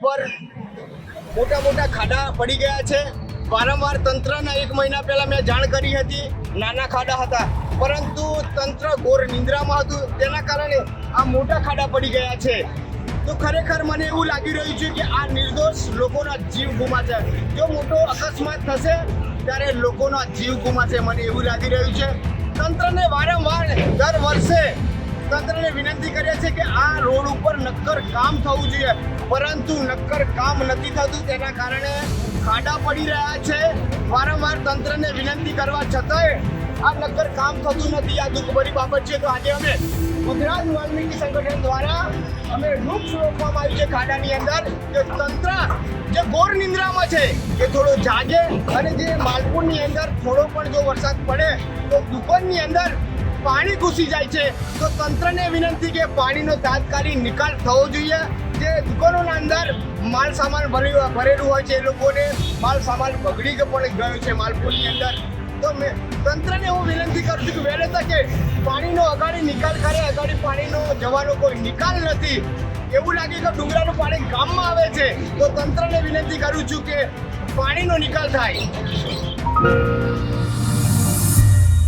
પર મોટા મોટા ખાડા પડી ગયા છે. વારંવાર તંત્રના 1 મહિના પહેલા મેં જાણ કરી હતી, નાના ખાડા હતા, પરંતુ તંત્ર ઘોર નિંદ્રામાં હતું. તેના કારણે આ મોટા ખાડા પડી ગયા છે. તો ખરેખર મને એવું લાગી રહ્યું છે કે આ નિર્દોષ લોકોના જીવ ગુમાશે. જો મોટો અકસ્માત થશે ત્યારે લોકોના જીવ ગુમાશે, મને એવું લાગી રહ્યું છે. તંત્રને વારંવાર દર વર્ષે તંત્રને વિનંતી કરીએ છીએ કે આ રોડ ઉપર નક્કર કામ થવું જોઈએ, પરંતુ નક્કર કામ નથી થતું. તેના કારણે ખાડા પડી રહ્યા છે. વારંવાર તંત્રને વિનંતી કરવા છતાંય આ નક્કર કામ થતું નથી. આ દુઃખભરી બાબત છે. તો આજે અમે ગુજરાત વાલ્મીકી સંગઠન દ્વારા અમે વૃક્ષ રોપવામાં આવ્યું છે ખાડાની અંદર, કે તંત્ર જે ઘોર નિંદ્રામાં છે એ થોડો જાગે, અને જે માલપુરની અંદર થોડો પણ જો વરસાદ પડે તો દુકાનની અંદર પાણી ઘૂસી જાય છે. તો તંત્રને વિનંતી કે પાણીનો તાત્કાલિક નિકાલ થવો જોઈએ. જે દુકાનોના અંદર માલ સામાન ભરેલું હોય છે, એ લોકોને માલ સામાન બગડી પણ ગયો છે માલપુરની અંદર. તો મેં તંત્રને હું વિનંતી કરું છું કે વહેલે તકે પાણીનો અગાડી નિકાલ કરે. અગાડી પાણીનો જવાનો કોઈ નિકાલ નથી. એવું લાગે કે ડુંગરાનું પાણી ગામમાં આવે છે. તો તંત્રને વિનંતી કરું છું કે પાણીનો નિકાલ થાય.